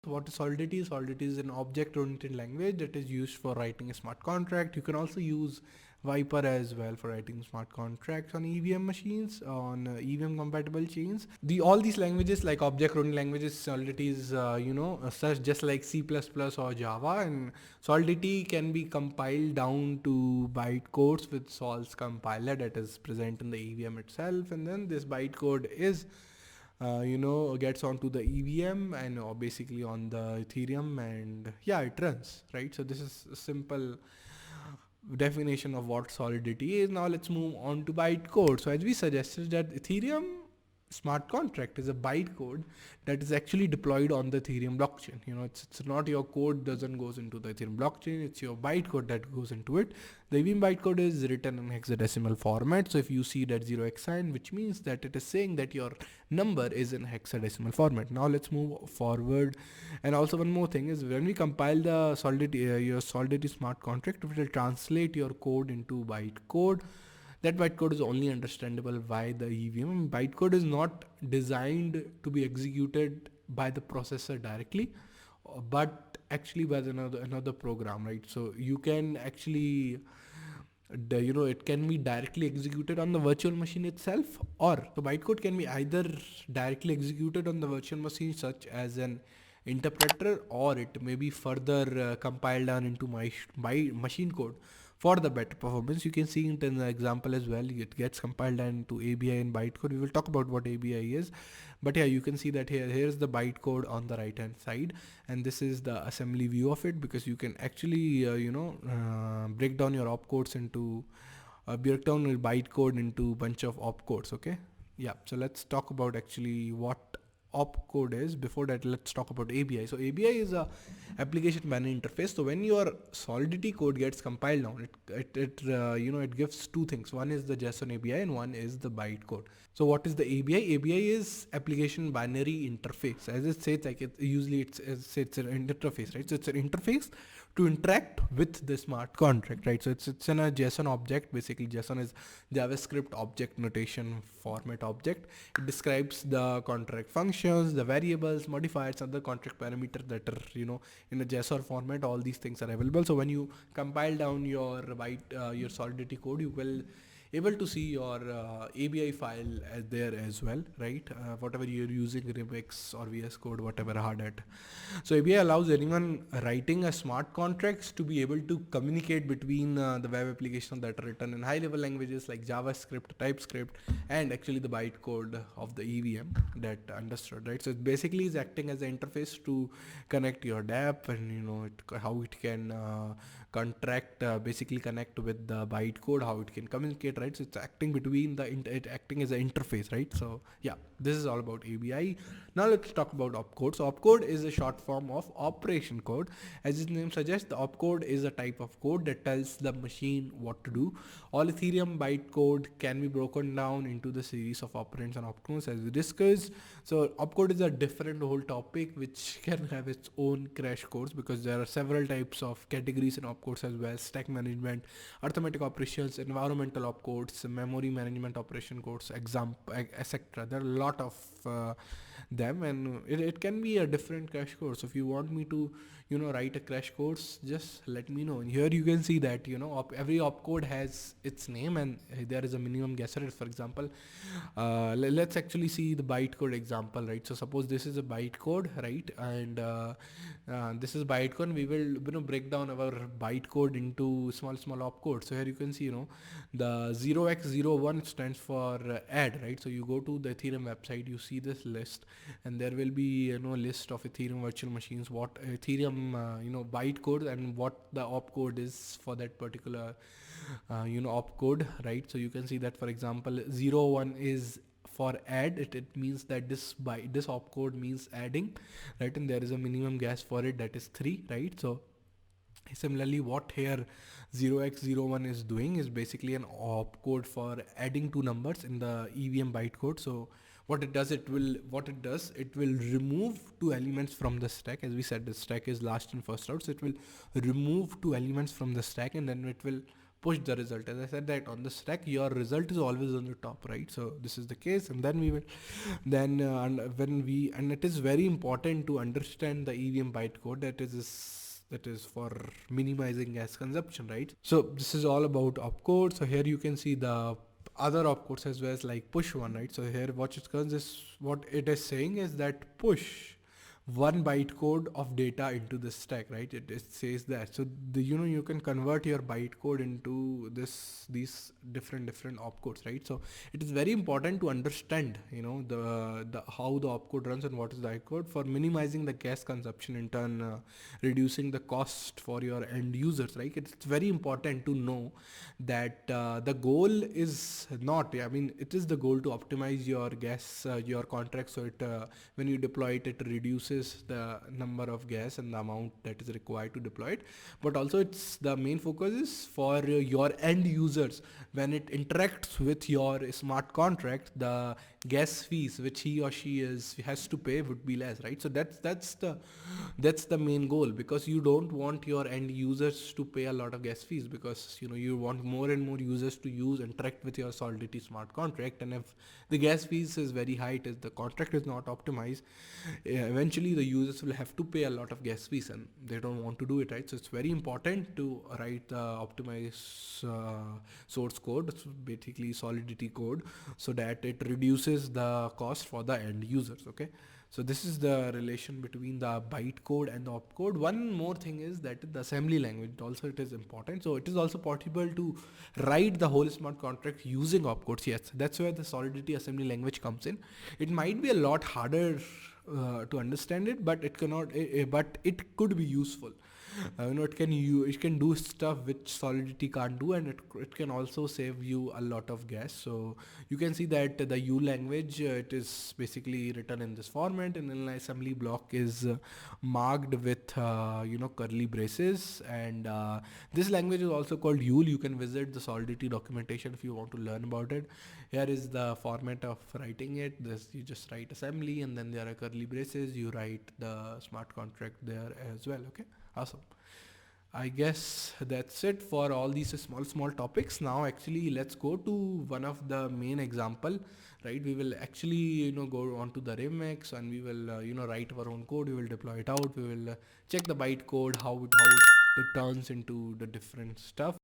What is Solidity? Solidity is an object-oriented language that is used for writing a smart contract. You can also use Viper as well for writing smart contracts on EVM machines, on EVM compatible chains. All these languages like object-oriented languages, Solidity is such just like C++ or Java, and Solidity can be compiled down to bytecodes with Sol's compiler that is present in the EVM itself, and then this bytecode is gets onto the EVM and basically on the Ethereum, and yeah, it runs, right? So this is a simple definition of what Solidity is. Now let's move on to bytecode. So as we suggested, that Ethereum smart contract is a bytecode that is actually deployed on the Ethereum blockchain. It's not your code doesn't goes into the Ethereum blockchain, it's your bytecode that goes into it. The EVM bytecode is written in hexadecimal format. So if you see that 0x sign, which means that it is saying that your number is in hexadecimal format. Now let's move forward. And also one more thing is, when we compile the Solidity, your Solidity smart contract, it will translate your code into bytecode. That bytecode is only understandable by the EVM. Bytecode is not designed to be executed by the processor directly, but actually by another program, right? So you can actually, it can be directly executed on the virtual machine itself, or the bytecode can be either directly executed on the virtual machine, such as an interpreter, or it may be further compiled down into my machine code for the better performance. You can see it in the example as well. It gets compiled into ABI and bytecode. We will talk about what ABI is, but yeah, you can see that here's the bytecode on the right hand side, and this is the assembly view of it, because you can actually break down your opcodes into break down your bytecode into bunch of opcodes. Okay, yeah, so let's talk about actually what opcode is. Before that, let's talk about ABI. So ABI is a application management interface. So when your Solidity code gets compiled down, it gives two things. One is the JSON ABI and one is the bytecode. So what is the ABI? ABI is application binary interface. As it says, like it's an interface, right? So it's an interface to interact with the smart contract, right? So it's in a JSON object. Basically, JSON is JavaScript object notation format object. It describes the contract functions, the variables, modifiers, other contract parameters that are in a JSON format. All these things are available. So when you compile down your your Solidity code, you will able to see your ABI file there as well, right? Whatever you're using, Remix or VS Code, whatever hard at. So ABI allows anyone writing a smart contracts to be able to communicate between the web applications that are written in high level languages like JavaScript, TypeScript, and actually the bytecode of the EVM that understood, right? So it basically is acting as an interface to connect your DApp, and how it can basically connect with the bytecode, how it can communicate, right? So it's acting between it acting as an interface, right? So yeah, this is all about ABI. Now let's talk about opcode. So opcode is a short form of operation code. As its name suggests, the opcode is a type of code that tells the machine what to do. All Ethereum bytecode can be broken down into the series of operands and opcodes as we discussed. So opcode is a different whole topic which can have its own crash course, because there are several types of categories in opcodes as well: stack management, arithmetic operations, environmental opcodes, memory management operation codes, etc. There are a lot of them, and it can be a different crash course. If you want me to write a crash course, just let me know. And here you can see that every opcode has its name, and there is a minimum guess rate. For example, let's actually see the bytecode example, right? So suppose this is a bytecode, right? And this is bytecode. We will break down our bytecode into small opcodes. So here you can see the 0x01 stands for add, right? So you go to the Ethereum website, you see this list, and there will be list of Ethereum virtual machines, what Ethereum bytecode, and what the opcode is for that particular opcode, right? So you can see that, for example, 01 is for add. It means that this opcode means adding, right? And there is a minimum gas for it, that is 3, right? So similarly, what here 0x01 is doing is basically an opcode for adding two numbers in the EVM bytecode. So what it does, it will remove two elements from the stack. As we said, the stack is last in first out, so it will remove two elements from the stack, and then it will push the result. As I said that on the stack, your result is always on the top, right? So this is the case, and then we will, then and it is very important to understand the EVM bytecode that is for minimizing gas consumption, right? So this is all about opcode. So here you can see the other opcodes as well as like push one, right? So here what it is saying is that push one bytecode of data into the stack, right? It says that. So you can convert your bytecode into these different opcodes, right? So it is very important to understand, the how the opcode runs and what is the bytecode for minimizing the gas consumption, in turn reducing the cost for your end users, right? It's very important to know that the goal is not, I mean, it is the goal to optimize your gas, your contract, so it when you deploy it, it reduces the number of gas and the amount that is required to deploy it. But also it's the main focus is for your end users. When it interacts with your smart contract, the gas fees which he or she has to pay would be less, right? So that's the main goal, because you don't want your end users to pay a lot of gas fees, because you want more and more users to interact with your Solidity smart contract. And if the gas fees is very high, the contract is not optimized, eventually the users will have to pay a lot of gas fees, and they don't want to do it, right? So it's very important to write the optimized source code, so basically Solidity code, so that it reduces the cost for the end users. Okay, so this is the relation between the bytecode and the opcode. One more thing is that the assembly language also, it is important. So it is also possible to write the whole smart contract using opcodes. Yes, that's where the Solidity assembly language comes in. It might be a lot harder to understand it, but it cannot. But it could be useful. It can do stuff which Solidity can't do, and it can also save you a lot of gas. So you can see that the YUL language, it is basically written in this format, and then the assembly block is marked with curly braces, and this language is also called YUL. You can visit the Solidity documentation if you want to learn about it. Here is the format of writing it. You just write assembly, and then there are curly braces. You write the smart contract there as well. Okay, awesome. I guess that's it for all these small topics. Now actually let's go to one of the main example, right? We will actually go on to the remix, and we will write our own code. We will deploy it out. We will check the bytecode, how it turns into the different stuff.